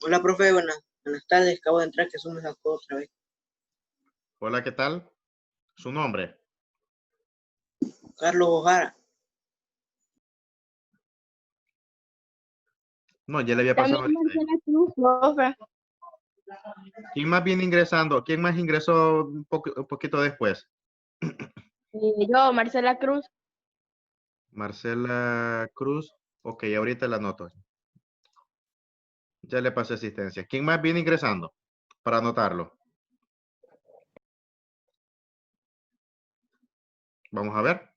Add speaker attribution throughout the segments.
Speaker 1: Hola, profe, buenas tardes. Acabo de entrar, que Zoom me sacó otra vez.
Speaker 2: Hola, ¿qué tal? ¿Su nombre?
Speaker 1: Carlos Ojara.
Speaker 2: No, ya le había
Speaker 3: También
Speaker 2: pasado ahorita.
Speaker 3: Marcela Cruz, profe.
Speaker 2: ¿Quién más viene ingresando? ¿Quién más ingresó un poquito después?
Speaker 3: Yo, Marcela Cruz.
Speaker 2: Marcela Cruz. Ok, ahorita la anoto. Ya le pasé asistencia. ¿Quién más viene ingresando? Para anotarlo. Vamos a ver.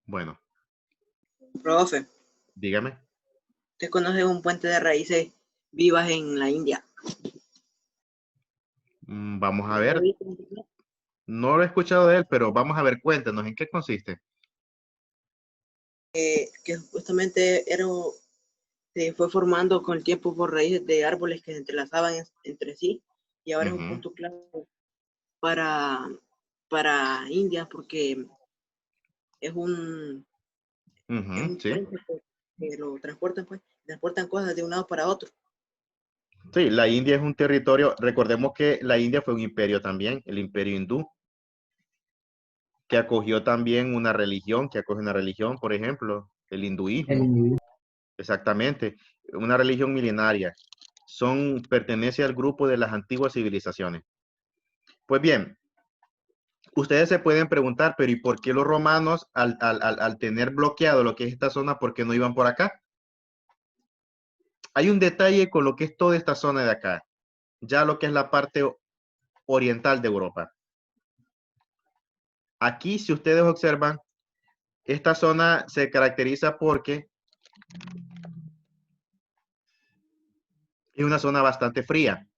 Speaker 2: Bueno,
Speaker 1: Profe,
Speaker 2: dígame.
Speaker 1: ¿usted conoce un puente de raíces vivas en la India?
Speaker 2: Vamos a ver. No lo he escuchado de él, pero vamos a ver. Cuéntanos, ¿en qué consiste?
Speaker 1: Que justamente se fue formando con el tiempo por raíces de árboles que se entrelazaban entre sí, y ahora es un punto clave para, para India, porque es un
Speaker 2: Sí.
Speaker 1: puente que lo transportan cosas de un lado para otro.
Speaker 2: Sí, la India es un territorio. Recordemos que la India fue un imperio también, el imperio hindú, que acogió también una religión, por ejemplo, el hinduismo. Exactamente, una religión milenaria. Pertenece al grupo de las antiguas civilizaciones. Pues bien, ustedes se pueden preguntar, pero ¿y por qué los romanos, al tener bloqueado lo que es esta zona, por qué no iban por acá? Hay un detalle con lo que es toda esta zona de acá, ya lo que es la parte oriental de Europa. Aquí, si ustedes observan, esta zona se caracteriza porque es una zona bastante fría.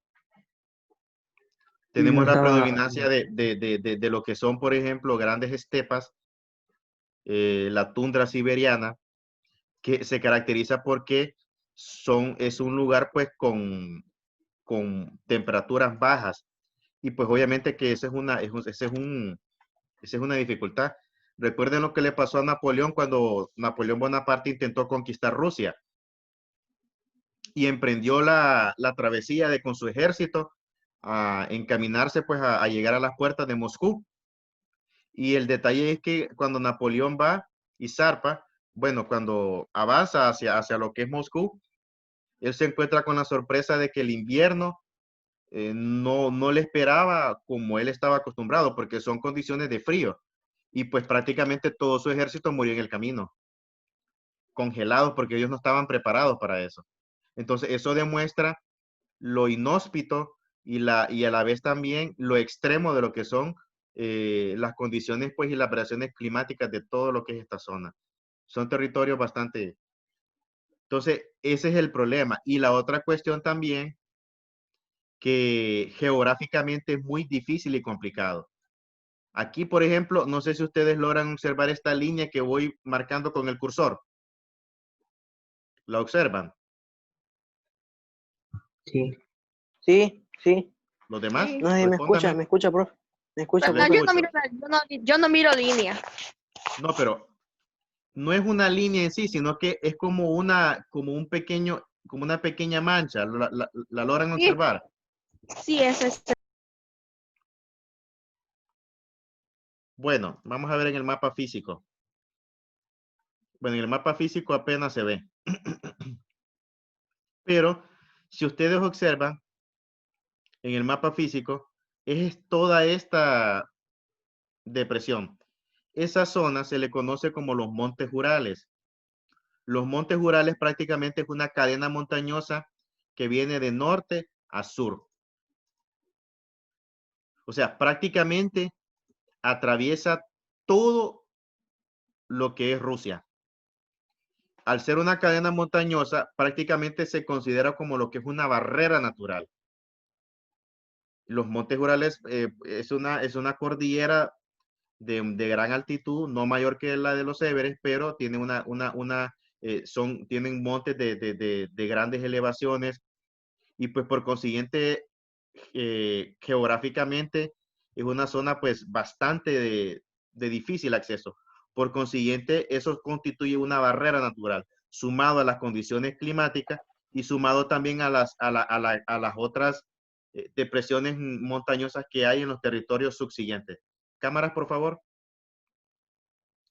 Speaker 2: Tenemos la predominancia de lo que son, por ejemplo, grandes estepas, la tundra siberiana, que se caracteriza porque es un lugar pues con temperaturas bajas. Y pues obviamente que esa es una dificultad. Recuerden lo que le pasó a Napoleón cuando Napoleón Bonaparte intentó conquistar Rusia y emprendió la travesía con su ejército a encaminarse pues a llegar a las puertas de Moscú. Y el detalle es que cuando Napoleón va y zarpa, bueno, cuando avanza hacia lo que es Moscú, él se encuentra con la sorpresa de que el invierno no le esperaba como él estaba acostumbrado, porque son condiciones de frío. Y pues prácticamente todo su ejército murió en el camino, congelados porque ellos no estaban preparados para eso. Entonces eso demuestra lo inhóspito y a la vez también lo extremo de lo que son las condiciones pues y las variaciones climáticas de todo lo que es esta zona. Son territorios bastante... Entonces, ese es el problema. Y la otra cuestión también, que geográficamente es muy difícil y complicado. Aquí, por ejemplo, no sé si ustedes logran observar esta línea que voy marcando con el cursor. ¿La observan?
Speaker 1: Sí. Sí, sí.
Speaker 2: ¿Los demás?
Speaker 3: Sí.
Speaker 1: No sé si
Speaker 2: Respóndame.
Speaker 1: me escucha, profe. Me escucha,
Speaker 2: Les
Speaker 1: profe.
Speaker 3: Yo no miro línea.
Speaker 2: No, pero no es una línea en sí, sino que es como como una pequeña mancha. ¿La logran
Speaker 3: Sí,
Speaker 2: observar?
Speaker 3: sí, es.
Speaker 2: Bueno, vamos a ver en el mapa físico. Bueno, en el mapa físico apenas se ve. Pero si ustedes observan en el mapa físico, es toda esta depresión. Esa zona se le conoce como los Montes Urales. Los Montes Urales prácticamente es una cadena montañosa que viene de norte a sur. O sea, prácticamente atraviesa todo lo que es Rusia. Al ser una cadena montañosa, prácticamente se considera como lo que es una barrera natural. Los Montes Urales es una cordillera de gran altitud, no mayor que la de los Everest, pero tiene tienen montes de grandes elevaciones y pues por consiguiente, geográficamente es una zona pues bastante de difícil acceso. Por consiguiente, eso constituye una barrera natural, sumado a las condiciones climáticas y sumado también a las otras depresiones montañosas que hay en los territorios subsiguientes. Cámaras, por favor.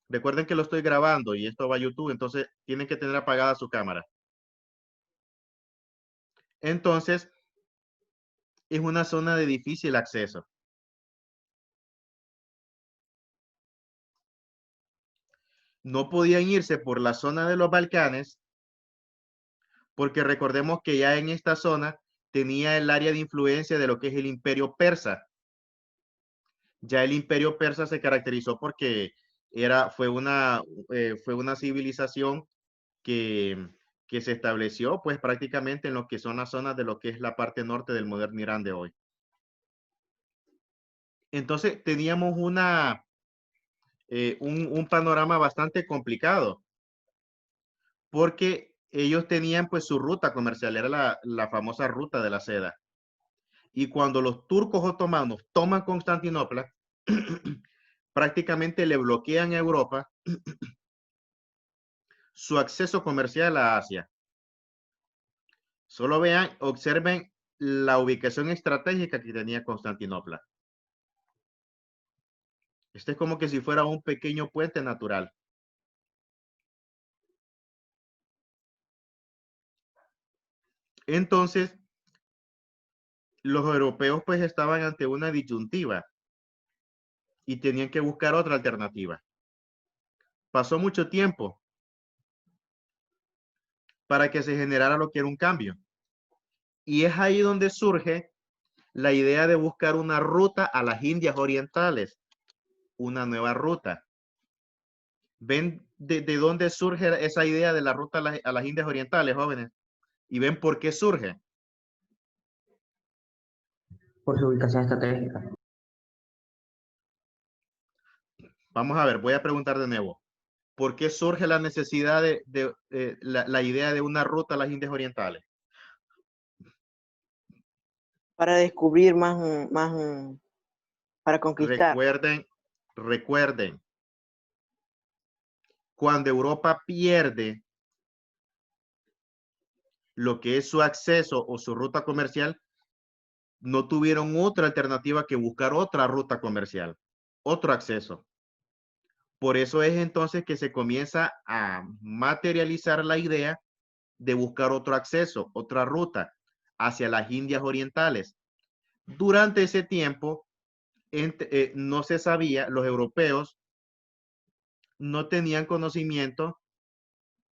Speaker 2: Recuerden que lo estoy grabando y esto va a YouTube, entonces tienen que tener apagada su cámara. Entonces, es una zona de difícil acceso. No podían irse por la zona de los Balcanes, porque recordemos que ya en esta zona tenía el área de influencia de lo que es el Imperio Persa. Ya el Imperio Persa se caracterizó porque fue una civilización que se estableció pues prácticamente en lo que son las zonas de lo que es la parte norte del moderno Irán de hoy. Entonces teníamos un panorama bastante complicado porque ellos tenían pues su ruta comercial, era la famosa ruta de la seda. Y cuando los turcos otomanos toman Constantinopla, prácticamente le bloquean a Europa su acceso comercial a Asia. Solo vean, observen la ubicación estratégica que tenía Constantinopla. Este es como que si fuera un pequeño puente natural. Entonces, los europeos pues estaban ante una disyuntiva y tenían que buscar otra alternativa. Pasó mucho tiempo para que se generara lo que era un cambio. Y es ahí donde surge la idea de buscar una ruta a las Indias Orientales, una nueva ruta. ¿Ven de dónde surge esa idea de la ruta a las Indias Orientales, jóvenes? ¿Y ven por qué surge?
Speaker 4: Por su ubicación estratégica.
Speaker 2: Vamos a ver, voy a preguntar de nuevo. ¿Por qué surge la necesidad la idea de una ruta a las Indias Orientales?
Speaker 1: Para descubrir para conquistar.
Speaker 2: Recuerden, cuando Europa pierde lo que es su acceso o su ruta comercial, no tuvieron otra alternativa que buscar otra ruta comercial, otro acceso. Por eso es entonces que se comienza a materializar la idea de buscar otro acceso, otra ruta hacia las Indias Orientales. Durante ese tiempo, no se sabía, los europeos no tenían conocimiento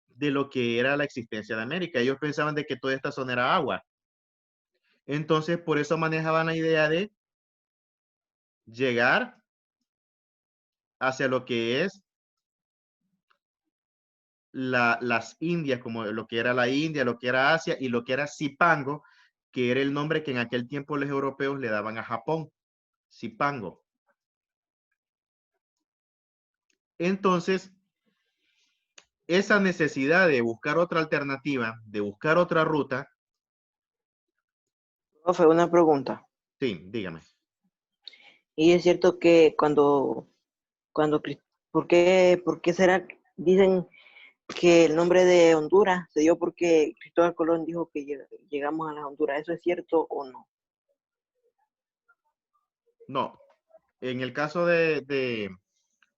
Speaker 2: de lo que era la existencia de América. Ellos pensaban de que toda esta zona era agua. Entonces, por eso manejaban la idea de llegar hacia lo que es las Indias, como lo que era la India, lo que era Asia y lo que era Cipango, que era el nombre que en aquel tiempo los europeos le daban a Japón, Cipango. Entonces, esa necesidad de buscar otra alternativa, de buscar otra ruta.
Speaker 1: Profe, una pregunta.
Speaker 2: Sí, dígame.
Speaker 1: Y es cierto que ¿por qué será? Dicen que el nombre de Honduras se dio porque Cristóbal Colón dijo que llegamos a las Honduras. ¿Eso es cierto o no?
Speaker 2: No. En el caso es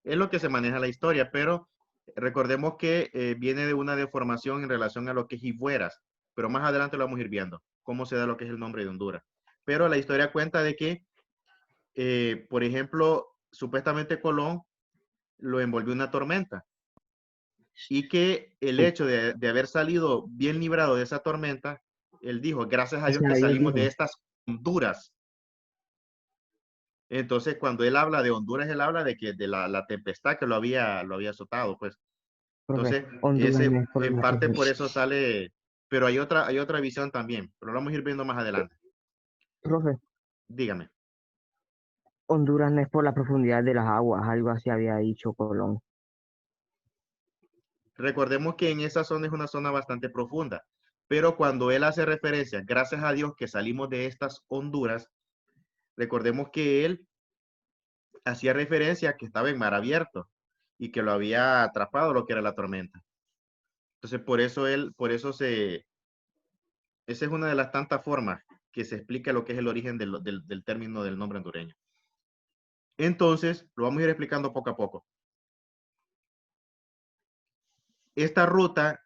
Speaker 2: lo que se maneja la historia, pero recordemos que viene de una deformación en relación a lo que es Ibueras, pero más adelante lo vamos a ir viendo, cómo se da lo que es el nombre de Honduras. Pero la historia cuenta de que, por ejemplo, supuestamente Colón lo envolvió una tormenta y que el hecho de haber salido bien librado de esa tormenta, él dijo, gracias a Dios que salimos de estas Honduras. Entonces, cuando él habla de Honduras, él habla de que de la tempestad que lo había azotado, pues. Entonces, en parte por eso sale, pero hay otra visión también, pero lo vamos a ir viendo más adelante.
Speaker 4: Profe.
Speaker 2: Dígame.
Speaker 4: Honduras no es por la profundidad de las aguas, algo así había dicho Colón.
Speaker 2: Recordemos que en esa zona es una zona bastante profunda, pero cuando él hace referencia, gracias a Dios que salimos de estas Honduras, recordemos que él hacía referencia a que estaba en mar abierto. y que lo había atrapado lo que era la tormenta. Entonces, esa es una de las tantas formas que se explica lo que es el origen del término del nombre hondureño. Entonces, lo vamos a ir explicando poco a poco. Esta ruta,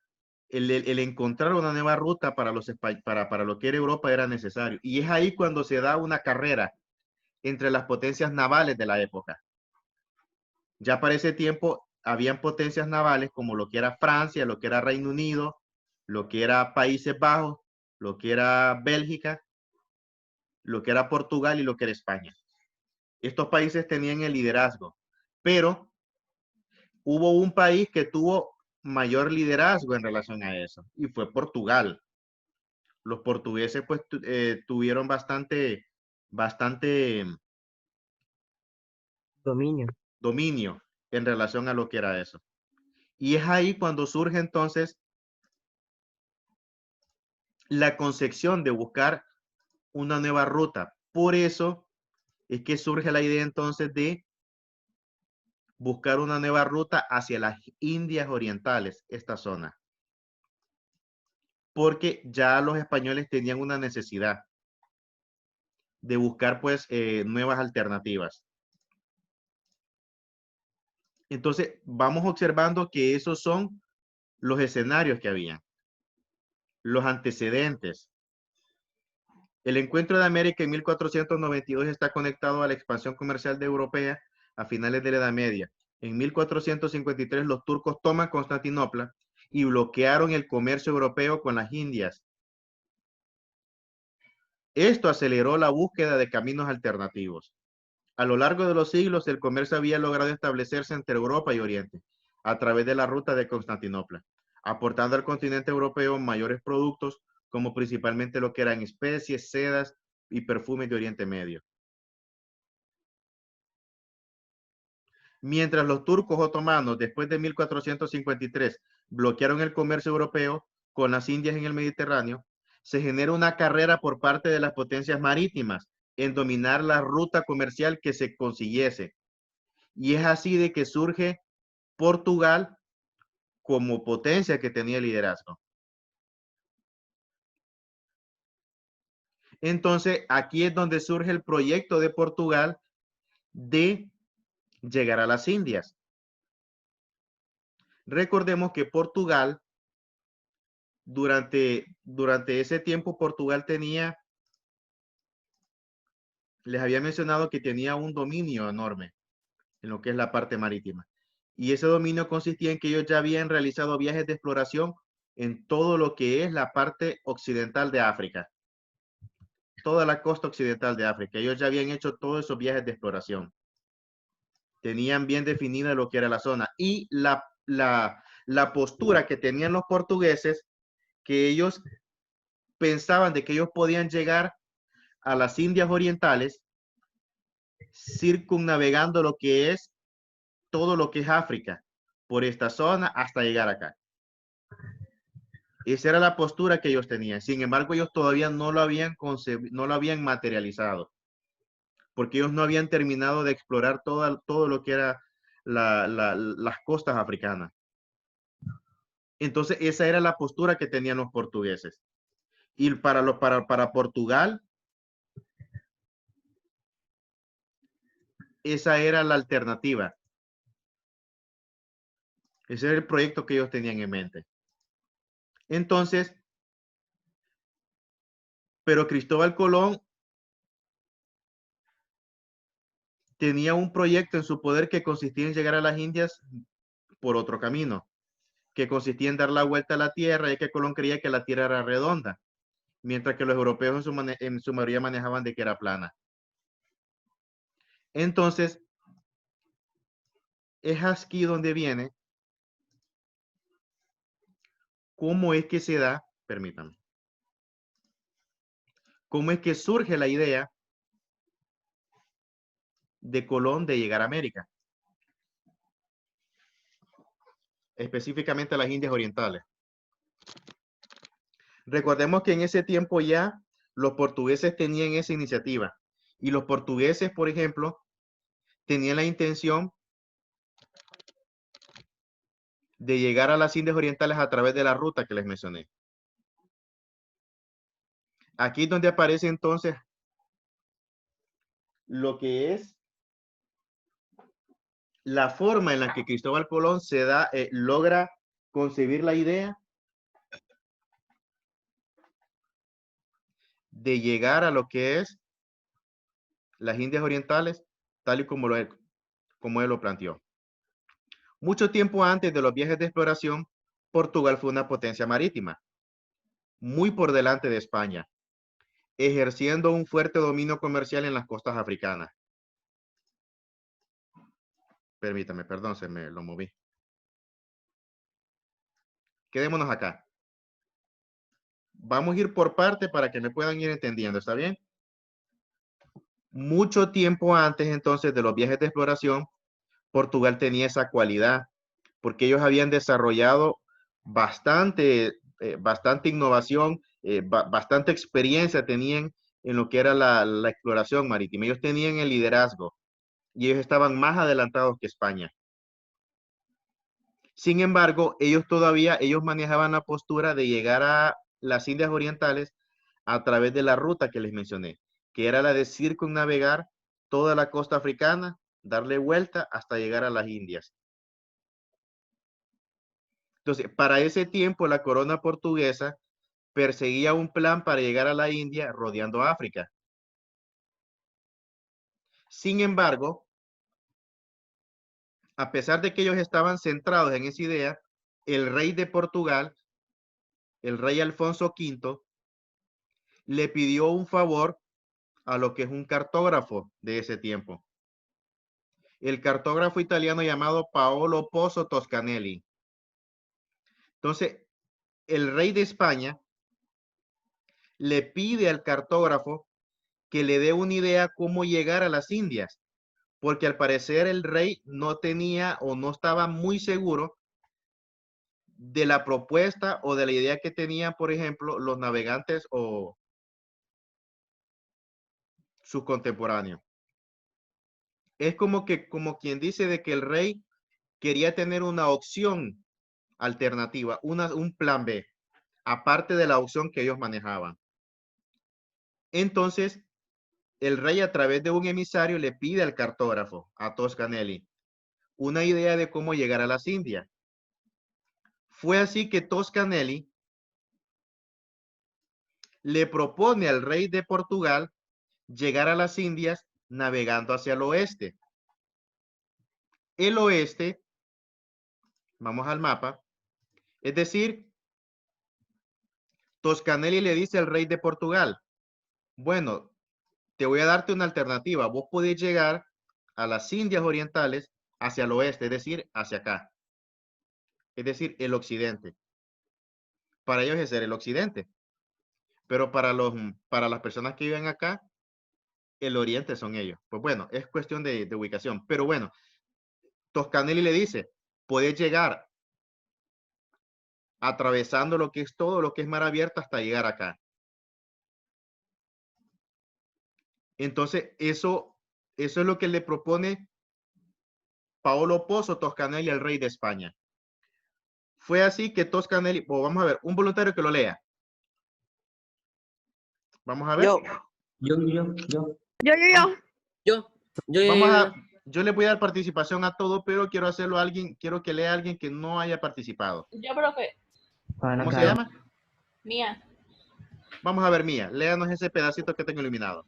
Speaker 2: el encontrar una nueva ruta para lo que era Europa era necesario. Y es ahí cuando se da una carrera entre las potencias navales de la época. Ya para ese tiempo habían potencias navales como lo que era Francia, lo que era Reino Unido, lo que era Países Bajos, lo que era Bélgica, lo que era Portugal y lo que era España. Estos países tenían el liderazgo, pero hubo un país que tuvo mayor liderazgo en relación a eso, y fue Portugal. Los portugueses pues tuvieron bastante
Speaker 4: Dominio.
Speaker 2: en relación a lo que era eso. Y es ahí cuando surge entonces la concepción de buscar una nueva ruta. Por eso es que surge la idea entonces de buscar una nueva ruta hacia las Indias Orientales, esta zona. Porque ya los españoles tenían una necesidad de buscar pues nuevas alternativas. Entonces vamos observando que esos son los escenarios que había, los antecedentes. El encuentro de América en 1492 está conectado a la expansión comercial de europea a finales de la Edad Media. En 1453 los turcos toman Constantinopla y bloquearon el comercio europeo con las Indias. Esto aceleró la búsqueda de caminos alternativos. A lo largo de los siglos, el comercio había logrado establecerse entre Europa y Oriente a través de la ruta de Constantinopla, aportando al continente europeo mayores productos, como principalmente lo que eran especies, sedas y perfumes de Oriente Medio. Mientras los turcos otomanos, después de 1453, bloquearon el comercio europeo con las Indias en el Mediterráneo, se genera una carrera por parte de las potencias marítimas en dominar la ruta comercial que se consiguiese. Y es así de que surge Portugal como potencia que tenía liderazgo. Entonces, aquí es donde surge el proyecto de Portugal de llegar a las Indias. Recordemos que Portugal, durante ese tiempo, Portugal tenía, les había mencionado que tenía un dominio enorme en lo que es la parte marítima. Y ese dominio consistía en que ellos ya habían realizado viajes de exploración en todo lo que es la parte occidental de África. Toda la costa occidental de África. Ellos ya habían hecho todos esos viajes de exploración. Tenían bien definida lo que era la zona. Y la postura que tenían los portugueses, que ellos pensaban de que ellos podían llegar a las Indias Orientales circunnavegando lo que es todo lo que es África, por esta zona hasta llegar acá. Esa era la postura que ellos tenían. Sin embargo, ellos todavía no lo habían materializado, porque ellos no habían terminado de explorar todo lo que era las costas africanas. Entonces, esa era la postura que tenían los portugueses. Y para Portugal, esa era la alternativa. Ese era el proyecto que ellos tenían en mente. Entonces, pero Cristóbal Colón tenía un proyecto en su poder que consistía en llegar a las Indias por otro camino, que consistía en dar la vuelta a la Tierra, ya que Colón creía que la Tierra era redonda, mientras que los europeos en su mayoría manejaban de que era plana. Entonces, es aquí donde viene cómo es que se da, permítanme, cómo es que surge la idea de Colón de llegar a América, específicamente a las Indias Orientales. Recordemos que en ese tiempo ya los portugueses tenían esa iniciativa y los portugueses, por ejemplo, tenían la intención de llegar a las Indias Orientales a través de la ruta que les mencioné. Aquí es donde aparece entonces lo que es la forma en la que Cristóbal Colón logra concebir la idea de llegar a lo que es las Indias Orientales, tal y como él lo planteó. Mucho tiempo antes de los viajes de exploración, Portugal fue una potencia marítima, muy por delante de España, ejerciendo un fuerte dominio comercial en las costas africanas. Permítame, perdón, se me lo moví. Quedémonos acá. Vamos a ir por parte para que me puedan ir entendiendo, ¿está bien? Mucho tiempo antes entonces de los viajes de exploración, Portugal tenía esa cualidad, porque ellos habían desarrollado bastante innovación, bastante experiencia tenían en lo que era la exploración marítima. Ellos tenían el liderazgo y ellos estaban más adelantados que España. Sin embargo, ellos manejaban la postura de llegar a las Indias Orientales a través de la ruta que les mencioné, que era la de circunnavegar toda la costa africana, darle vuelta hasta llegar a las Indias. Entonces, para ese tiempo, la corona portuguesa perseguía un plan para llegar a la India rodeando África. Sin embargo, a pesar de que ellos estaban centrados en esa idea, el rey de Portugal, el rey Alfonso V, le pidió un favor a lo que es un cartógrafo de ese tiempo. El cartógrafo italiano llamado Paolo Pozzo Toscanelli. Entonces, el rey de España le pide al cartógrafo que le dé una idea cómo llegar a las Indias, porque al parecer el rey no tenía o no estaba muy seguro de la propuesta o de la idea que tenían, por ejemplo, los navegantes o sus contemporáneos. Es como quien dice de que el rey quería tener una opción alternativa, un plan B, aparte de la opción que ellos manejaban. Entonces, el rey a través de un emisario le pide al cartógrafo, a Toscanelli, una idea de cómo llegar a las Indias. Fue así que Toscanelli le propone al rey de Portugal llegar a las Indias navegando hacia el oeste. El oeste, vamos al mapa, es decir, Toscanelli le dice al rey de Portugal, bueno, te voy a darte una alternativa. Vos podés llegar a las Indias Orientales hacia el oeste, es decir, hacia acá. Es decir, el occidente. Para ellos es el occidente. Pero para las personas que viven acá, el oriente son ellos. Pues bueno, es cuestión de ubicación. Pero bueno, Toscanelli le dice, puedes llegar atravesando lo que es todo, lo que es mar abierto hasta llegar acá. Entonces, eso es lo que le propone Paolo Pozzo Toscanelli al rey de España. Fue así que Toscanelli, vamos a ver, un voluntario que lo lea. Vamos a ver. Yo le voy a dar participación a todo, pero quiero hacerlo a alguien, quiero que lea a alguien que no haya participado.
Speaker 3: Yo, profe.
Speaker 2: ¿Cómo se llama?
Speaker 3: Mía.
Speaker 2: Vamos a ver, Mía, léanos ese pedacito que tengo iluminado.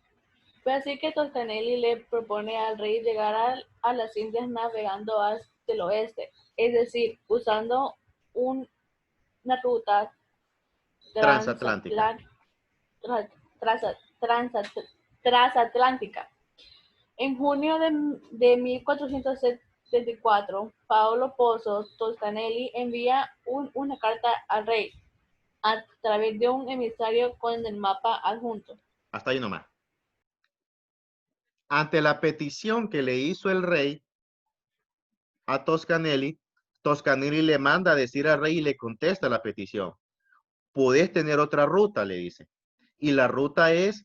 Speaker 3: Fue así que Toscanelli le propone al rey llegar a las Indias navegando hacia el oeste, es decir, usando una ruta transatlántica. En junio de 1474, Paolo Pozzo Toscanelli envía una carta al rey a través de un emisario con el mapa adjunto.
Speaker 2: Hasta ahí nomás. Ante la petición que le hizo el rey a Toscanelli, Toscanelli le manda a decir al rey y le contesta la petición. Podés tener otra ruta, le dice. Y la ruta es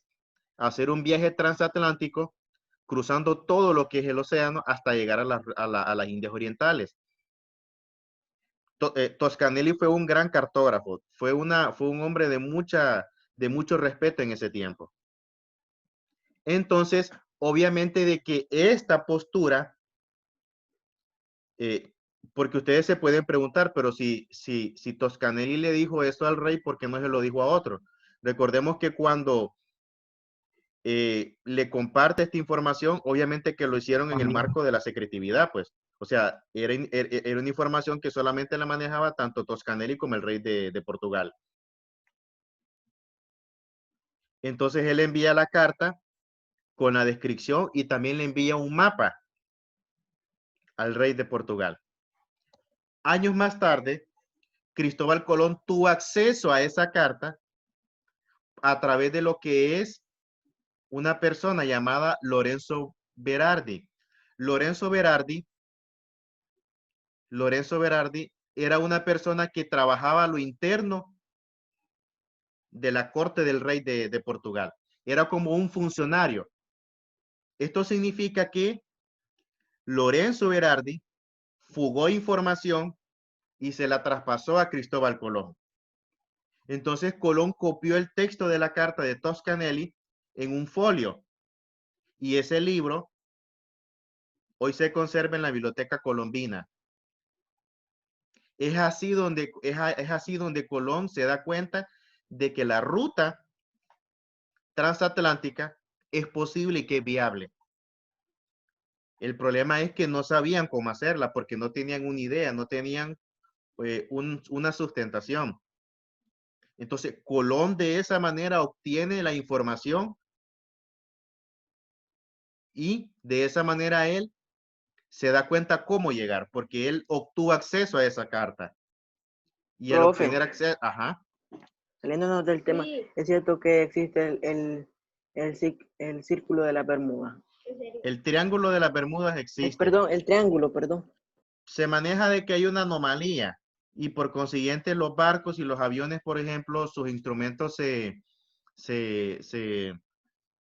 Speaker 2: hacer un viaje transatlántico cruzando todo lo que es el océano hasta llegar a las Indias Orientales. Toscanelli fue un gran cartógrafo, fue un hombre de mucho respeto en ese tiempo. Entonces, obviamente de que esta postura, porque ustedes se pueden preguntar, pero si Toscanelli le dijo esto al rey, ¿por qué no se lo dijo a otro? Recordemos que cuando le comparte esta información, obviamente que lo hicieron en el marco de la secretividad, pues. O sea, era una información que solamente la manejaba tanto Toscanelli como el rey de Portugal. Entonces él envía la carta con la descripción y también le envía un mapa al rey de Portugal. Años más tarde, Cristóbal Colón tuvo acceso a esa carta a través de lo que es una persona llamada Lorenzo Berardi. Lorenzo Berardi era una persona que trabajaba a lo interno de la corte del rey de Portugal. Era como un funcionario. Esto significa que Lorenzo Berardi fugó información y se la traspasó a Cristóbal Colón. Entonces Colón copió el texto de la carta de Toscanelli en un folio y ese libro hoy se conserva en la Biblioteca Colombina. Es así donde Colón se da cuenta de que la ruta transatlántica es posible y que es viable. El problema es que no sabían cómo hacerla porque no tenían una idea, no tenían una sustentación. Entonces, Colón de esa manera obtiene la información y de esa manera él se da cuenta cómo llegar, porque él obtuvo acceso a esa carta. Y al
Speaker 1: Profe,
Speaker 2: obtener acceso, ajá.
Speaker 1: saliéndonos del tema,
Speaker 3: Sí.
Speaker 1: es cierto que existe el círculo de la Bermuda.
Speaker 2: El triángulo de las Bermudas existe.
Speaker 1: Perdón, el triángulo, perdón.
Speaker 2: Se maneja de que hay una anomalía y por consiguiente los barcos y los aviones, por ejemplo, sus instrumentos se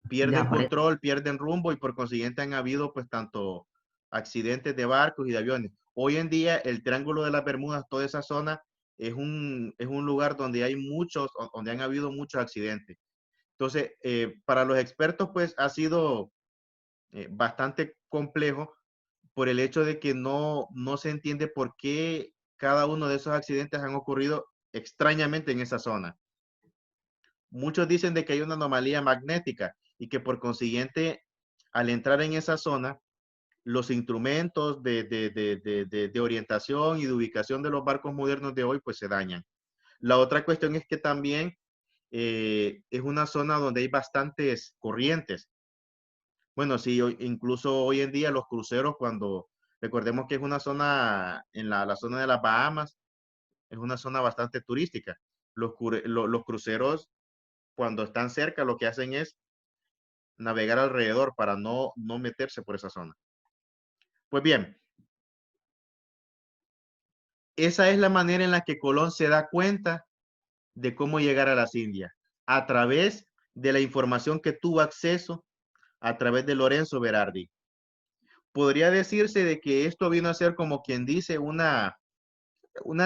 Speaker 2: pierden control, pierden rumbo y por consiguiente han habido pues tanto accidentes de barcos y de aviones. Hoy en día el Triángulo de las Bermudas, toda esa zona es un lugar donde donde han habido muchos accidentes. Entonces, para los expertos pues ha sido bastante complejo por el hecho de que no se entiende por qué cada uno de esos accidentes han ocurrido extrañamente en esa zona. Muchos dicen de que hay una anomalía magnética y que por consiguiente, al entrar en esa zona, los instrumentos de orientación y de ubicación de los barcos modernos de hoy pues se dañan. La otra cuestión es que también es una zona donde hay bastantes corrientes. Bueno, sí, incluso hoy en día los cruceros, cuando recordemos que es una zona, en la zona de las Bahamas, es una zona bastante turística. Los cruceros, cuando están cerca, lo que hacen es navegar alrededor para no meterse por esa zona. Pues bien, esa es la manera en la que Colón se da cuenta de cómo llegar a las Indias, a través de la información que tuvo acceso a través de Lorenzo Berardi. Podría decirse de que esto vino a ser como quien dice una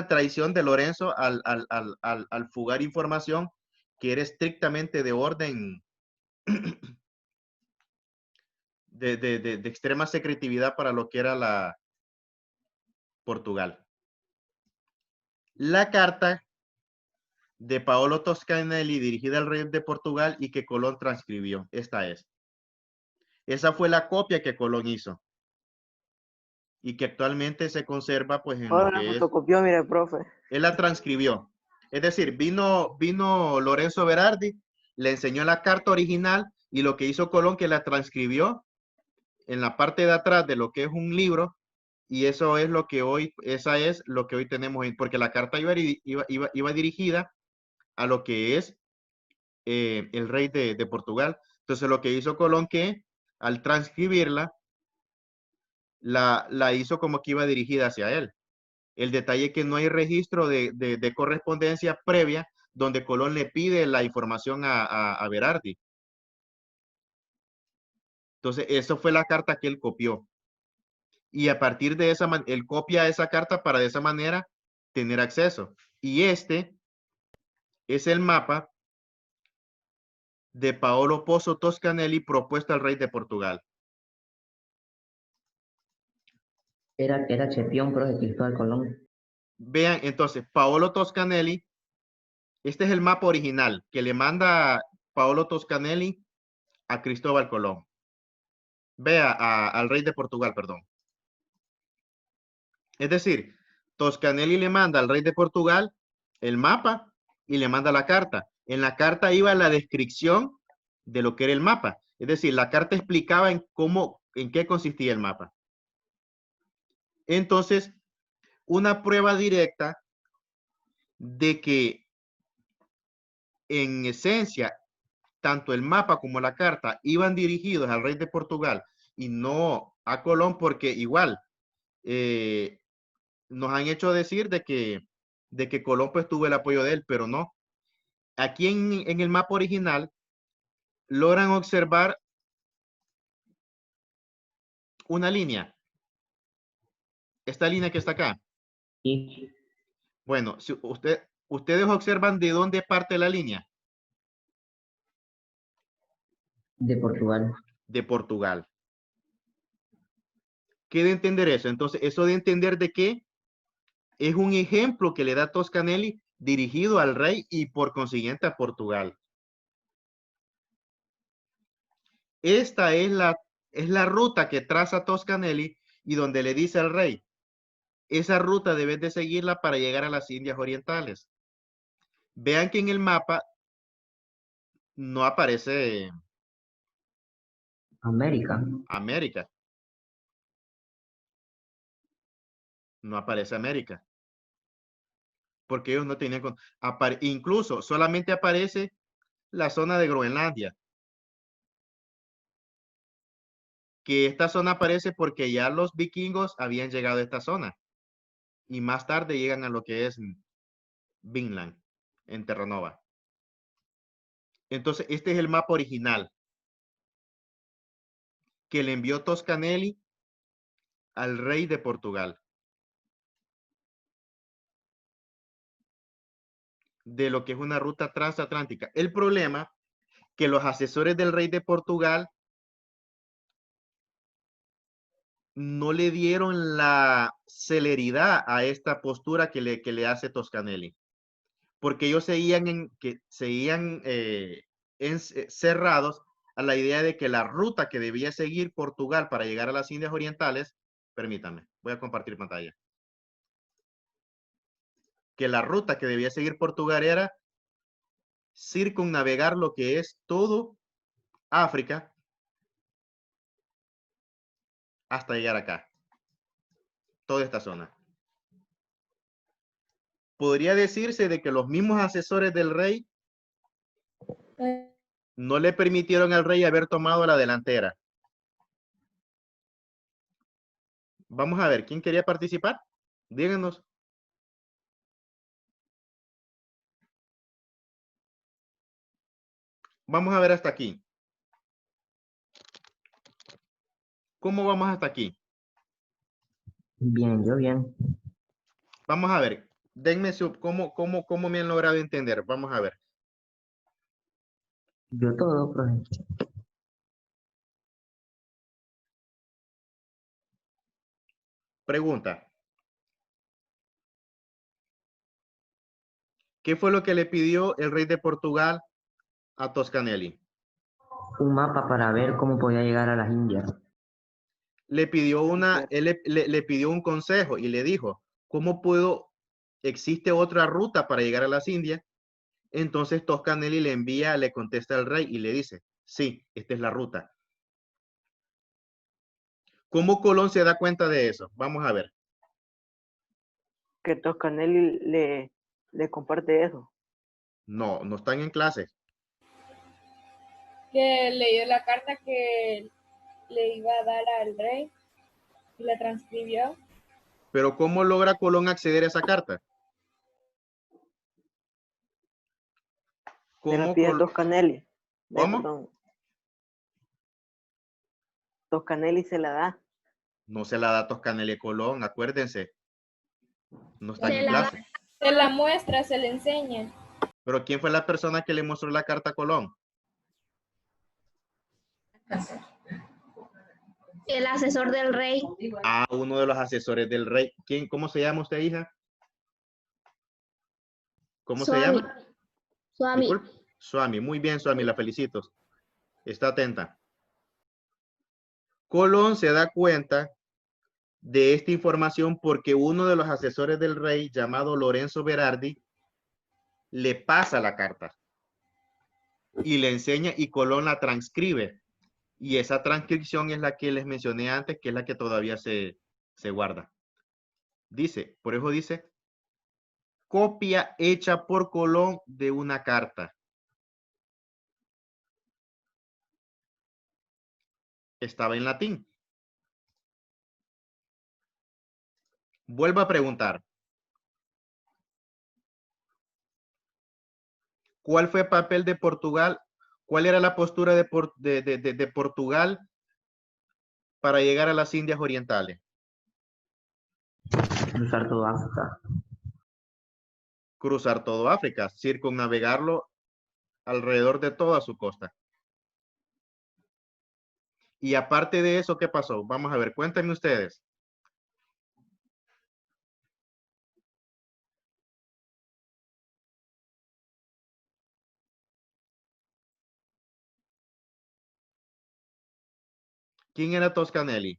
Speaker 2: traición de Lorenzo al fugar información que era estrictamente de orden de extrema secretividad para lo que era la Portugal. La carta de Paolo Toscanelli dirigida al rey de Portugal y que Colón transcribió. Esta es. Esa fue la copia que Colón hizo y que actualmente se conserva pues en lo
Speaker 1: Ahora la
Speaker 2: que es.
Speaker 1: fotocopió, mire, profe.
Speaker 2: Él la transcribió. Es decir, vino Lorenzo Berardi, le enseñó la carta original y lo que hizo Colón que la transcribió en la parte de atrás de lo que es un libro y eso es lo que hoy, esa es lo que hoy tenemos, porque la carta iba dirigida a lo que es el rey de Portugal. Entonces lo que hizo Colón que al transcribirla, la hizo como que iba dirigida hacia él. El detalle es que no hay registro de correspondencia previa donde Colón le pide la información a Berardi. Entonces, eso fue la carta que él copió. Y a partir de esa, él copia esa carta para de esa manera tener acceso. Y este es el mapa de Paolo Pozo Toscanelli propuesto al rey de Portugal.
Speaker 4: Era Chepión, pero de Cristóbal Colón.
Speaker 2: Vean, entonces, Paolo Toscanelli, este es el mapa original que le manda Paolo Toscanelli a Cristóbal Colón. Vea, al rey de Portugal, perdón. Es decir, Toscanelli le manda al rey de Portugal el mapa y le manda la carta. En la carta iba la descripción de lo que era el mapa. Es decir, la carta explicaba en qué consistía el mapa. Entonces, una prueba directa de que en esencia, tanto el mapa como la carta iban dirigidos al rey de Portugal y no a Colón, porque igual nos han hecho decir de que Colón pues tuvo el apoyo de él, pero no. Aquí en el mapa original logran observar una línea. Esta línea que está acá.
Speaker 4: Sí,
Speaker 2: Bueno, si ustedes observan de dónde parte la línea.
Speaker 4: de Portugal.
Speaker 2: De Portugal. ¿Qué de entender eso? Entonces, eso de entender de qué es un ejemplo que le da Toscanelli dirigido al rey y por consiguiente a Portugal. Esta es la ruta que traza Toscanelli y donde le dice al rey, esa ruta debes de seguirla para llegar a las Indias Orientales. Vean que en el mapa no aparece
Speaker 4: América.
Speaker 2: América. No aparece América. Porque ellos no tenían... incluso solamente aparece la zona de Groenlandia. Que esta zona aparece porque ya los vikingos habían llegado a esta zona. Y más tarde llegan a lo que es Vinland, en Terranova. Entonces, este es el mapa original que le envió Toscanelli al rey de Portugal. De lo que es una ruta transatlántica. El problema que los asesores del rey de Portugal no le dieron la celeridad a esta postura que le hace Toscanelli. Porque ellos seguían cerrados a la idea de que la ruta que debía seguir Portugal para llegar a las Indias Orientales, permítanme, voy a compartir pantalla, que la ruta que debía seguir Portugal era circunnavegar lo que es todo África hasta llegar acá, toda esta zona. Podría decirse de que los mismos asesores del rey no le permitieron al rey haber tomado la delantera. Vamos a ver, ¿quién quería participar? Díganos. Vamos a ver hasta aquí. ¿Cómo vamos hasta aquí?
Speaker 4: Bien, yo bien.
Speaker 2: Vamos a ver. Denme cómo me han logrado entender. Vamos a ver.
Speaker 4: Yo todo, profe.
Speaker 2: Pregunta. ¿Qué fue lo que le pidió el rey de Portugal a Toscanelli?
Speaker 4: Un mapa para ver cómo podía llegar a las Indias.
Speaker 2: Le pidió él le pidió un consejo y le dijo, existe otra ruta para llegar a las Indias? Entonces Toscanelli le contesta al rey y le dice, sí, esta es la ruta. ¿Cómo Colón se da cuenta de eso? Vamos a ver.
Speaker 1: Que Toscanelli le comparte eso.
Speaker 2: No, no están en clase.
Speaker 3: Que leyó la carta que le iba a dar al rey y la transcribió.
Speaker 2: Pero ¿cómo logra Colón acceder a esa carta?
Speaker 1: Se la pide Toscanelli.
Speaker 2: ¿Cómo?
Speaker 1: Perdón. Toscanelli se la da.
Speaker 2: No se la da Toscanelli a Colón, acuérdense. No están en clase.
Speaker 5: Se la muestra, se le enseña.
Speaker 2: Pero ¿quién fue la persona que le mostró la carta a Colón?
Speaker 6: El asesor del rey.
Speaker 2: Ah, uno de los asesores del rey. ¿Quién? ¿Cómo se llama usted, hija? ¿Cómo se llama?
Speaker 6: Suami.
Speaker 2: Disculpe. Suami. Muy bien, Suami, la felicito. Está atenta. Colón se da cuenta de esta información porque uno de los asesores del rey, llamado Lorenzo Berardi, le pasa la carta y le enseña y Colón la transcribe. Y esa transcripción es la que les mencioné antes, que es la que todavía se guarda. Dice, por eso dice, copia hecha por Colón de una carta. Estaba en latín. Vuelvo a preguntar. ¿Cuál fue el papel de Portugal? ¿Cuál era la postura de Portugal para llegar a las Indias Orientales?
Speaker 4: Cruzar todo África.
Speaker 2: Cruzar todo África, circunnavegarlo alrededor de toda su costa. Y aparte de eso, ¿qué pasó? Vamos a ver, cuéntenme ustedes. ¿Quién era Toscanelli?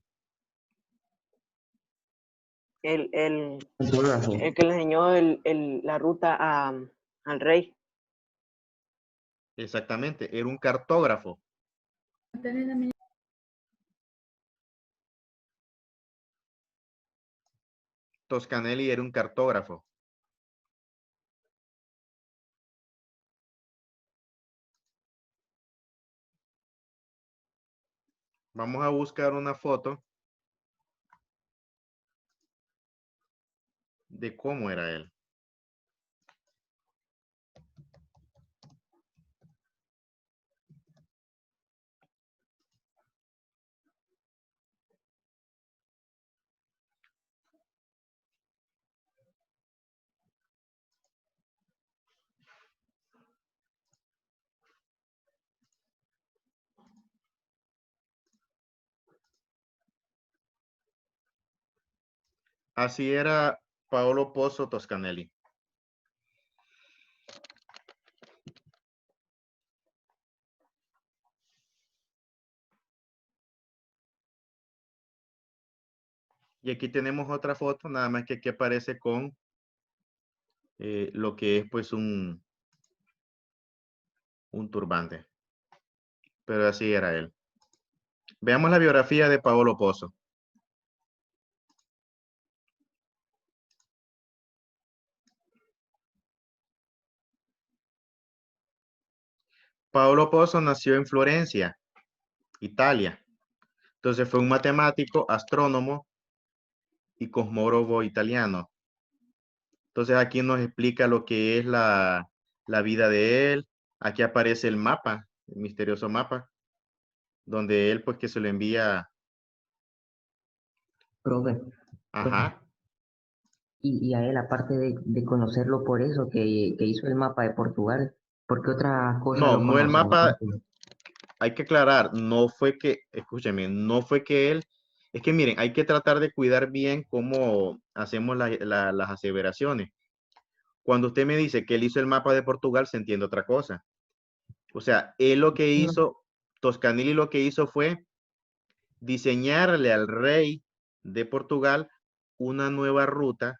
Speaker 1: El que le enseñó la ruta al rey.
Speaker 2: Exactamente, era un cartógrafo. Toscanelli era un cartógrafo. Vamos a buscar una foto de cómo era él. Así era Paolo Pozzo Toscanelli. Y aquí tenemos otra foto, nada más que aquí aparece con lo que es pues un turbante. Pero así era él. Veamos la biografía de Paolo Pozzo. Paolo Pozzo nació en Florencia, Italia. Entonces fue un matemático, astrónomo y cosmógrafo italiano. Entonces aquí nos explica lo que es la vida de él. Aquí aparece el mapa, el misterioso mapa, donde él pues que se lo envía.
Speaker 4: Profe,
Speaker 2: Ajá.
Speaker 4: y a él, aparte de conocerlo por eso, que hizo el mapa de Portugal, ¿por qué otras cosas
Speaker 2: No,
Speaker 4: lo
Speaker 2: no el
Speaker 4: conocemos?
Speaker 2: mapa, hay que aclarar, no fue que, escúcheme, no fue que él, es que miren, hay que tratar de cuidar bien cómo hacemos las aseveraciones. Cuando usted me dice que él hizo el mapa de Portugal, se entiende otra cosa. O sea, él lo que hizo, Toscanelli lo que hizo fue diseñarle al rey de Portugal una nueva ruta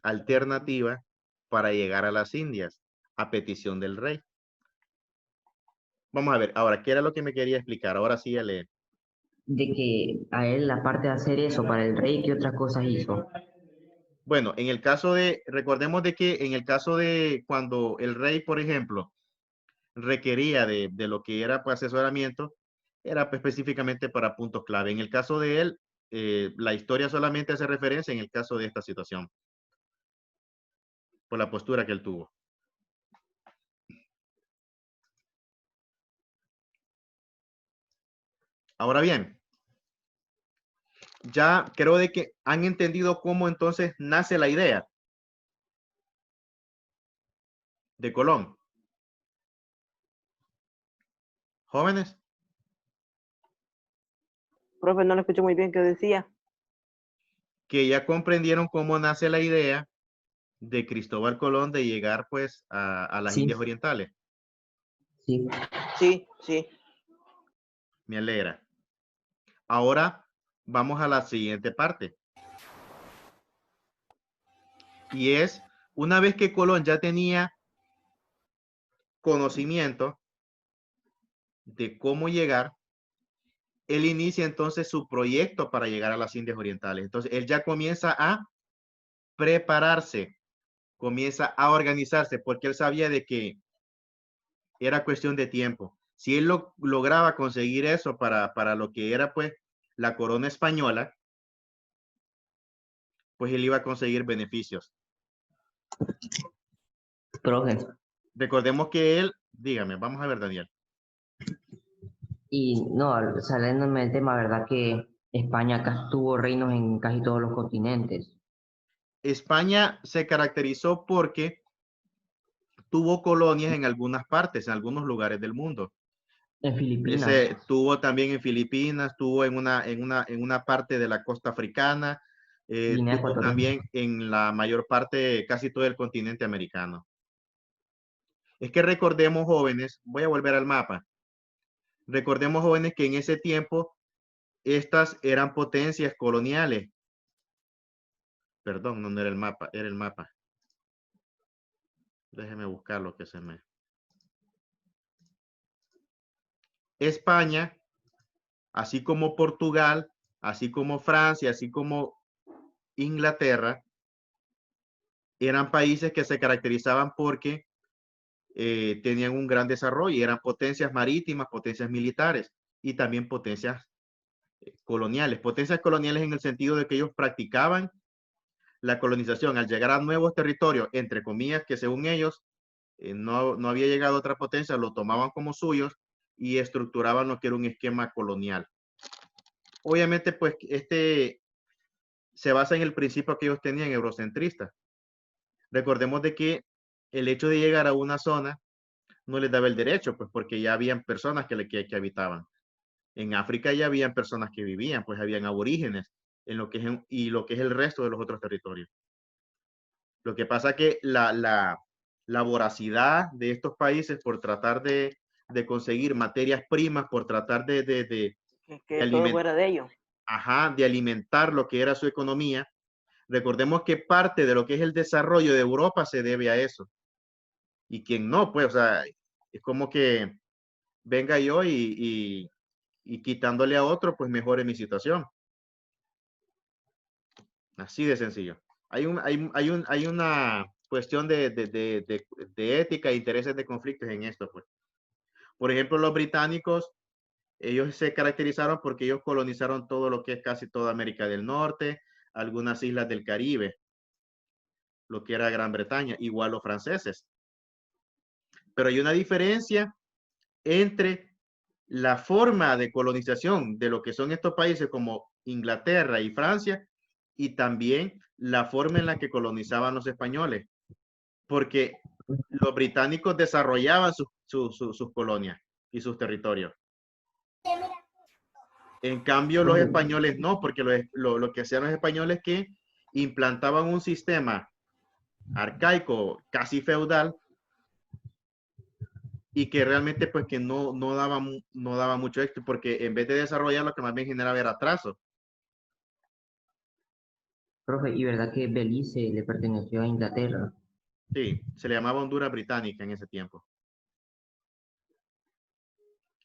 Speaker 2: alternativa para llegar a las Indias, a petición del rey. Vamos a ver, ahora, ¿qué era lo que me quería explicar? Ahora sí ya le...
Speaker 4: De que a él, aparte de hacer eso para el rey, ¿qué otras cosas hizo?
Speaker 2: Bueno, en el caso de, recordemos de que en el caso de cuando el rey, por ejemplo, requería de lo que era pues, asesoramiento, era pues, específicamente para puntos clave. En el caso de él, la historia solamente hace referencia en el caso de esta situación, por la postura que él tuvo. Ahora bien, ya creo de que han entendido cómo entonces nace la idea. de Colón. Jóvenes.
Speaker 1: Profe, no lo escuché muy bien qué decía.
Speaker 2: Que ya comprendieron cómo nace la idea de Cristóbal Colón de llegar pues a las
Speaker 4: Sí,
Speaker 2: Indias Orientales.
Speaker 4: sí.
Speaker 1: Sí, sí.
Speaker 2: Me alegra. Ahora vamos a la siguiente parte. Y es, una vez que Colón ya tenía conocimiento de cómo llegar, él inicia entonces su proyecto para llegar a las Indias Orientales. Entonces, él ya comienza a prepararse, comienza a organizarse, porque él sabía de que era cuestión de tiempo. Si él lograba conseguir eso para lo que era pues la corona española, pues él iba a conseguir beneficios.
Speaker 4: Profe,
Speaker 2: Recordemos que él, dígame, vamos a ver, Daniel.
Speaker 4: y no, saliéndome del tema, ¿verdad que España acá tuvo reinos en casi todos los continentes?
Speaker 2: España se caracterizó porque tuvo colonias en algunas partes, en algunos lugares del mundo.
Speaker 4: En Filipinas,
Speaker 2: Tuvo también en Filipinas, tuvo en una parte de la costa africana,
Speaker 4: Guinea
Speaker 2: tuvo
Speaker 4: Ecuatorial.
Speaker 2: también en la mayor parte, casi todo el continente americano. Es que recordemos, jóvenes, voy a volver al mapa. Recordemos, jóvenes, que en ese tiempo estas eran potencias coloniales. Perdón, no era el mapa, era el mapa. Déjeme buscar lo que se me... España, así como Portugal, así como Francia, así como Inglaterra, eran países que se caracterizaban porque tenían un gran desarrollo y eran potencias marítimas, potencias militares y también potencias coloniales. Potencias coloniales en el sentido de que ellos practicaban la colonización al llegar a nuevos territorios, entre comillas, que según ellos no había llegado otra potencia, lo tomaban como suyos y estructuraban lo que era un esquema colonial. Obviamente, pues, se basa en el principio que ellos tenían eurocentrista. Recordemos de que el hecho de llegar a una zona no les daba el derecho, pues, porque ya habían personas que habitaban. En África ya habían personas que vivían, pues habían aborígenes en lo que y lo que es el resto de los otros territorios. Lo que pasa que la voracidad de estos países por tratar de conseguir materias primas, por tratar de
Speaker 1: Que todo fuera de ellos.
Speaker 2: de alimentar lo que era su economía. Recordemos que parte de lo que es el desarrollo de Europa se debe a eso. Y quien no, pues, o sea, es como que venga yo y quitándole a otro, pues mejore mi situación. Así de sencillo. Hay una cuestión de ética e intereses de conflictos en esto, pues. Por ejemplo, los británicos, ellos se caracterizaron porque ellos colonizaron todo lo que es casi toda América del Norte, algunas islas del Caribe, lo que era Gran Bretaña, igual los franceses. Pero hay una diferencia entre la forma de colonización de lo que son estos países como Inglaterra y Francia y también la forma en la que colonizaban los españoles, porque los británicos desarrollaban sus colonias y sus territorios. En cambio, los españoles no, porque lo que hacían los españoles es que implantaban un sistema arcaico, casi feudal, y que realmente pues que no daba mucho éxito, porque en vez de desarrollar lo que más bien generaba era atraso.
Speaker 4: Profe, ¿y verdad que Belice le perteneció a Inglaterra?
Speaker 2: Sí, se le llamaba Honduras Británica en ese tiempo.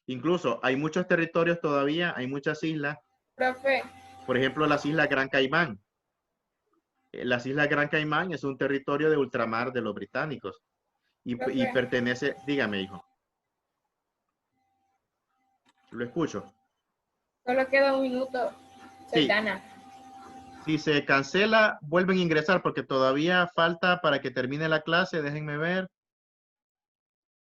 Speaker 2: Incluso hay muchos territorios todavía, hay muchas islas.
Speaker 5: Profe,
Speaker 2: Por ejemplo, las Islas Gran Caimán. Las Islas Gran Caimán es un territorio de ultramar de los británicos y
Speaker 5: profe,
Speaker 2: pertenece, dígame, hijo. Lo escucho.
Speaker 5: solo queda un minuto. Se
Speaker 2: Sí,
Speaker 5: gana.
Speaker 2: si se cancela, vuelven a ingresar porque todavía falta para que termine la clase. Déjenme ver.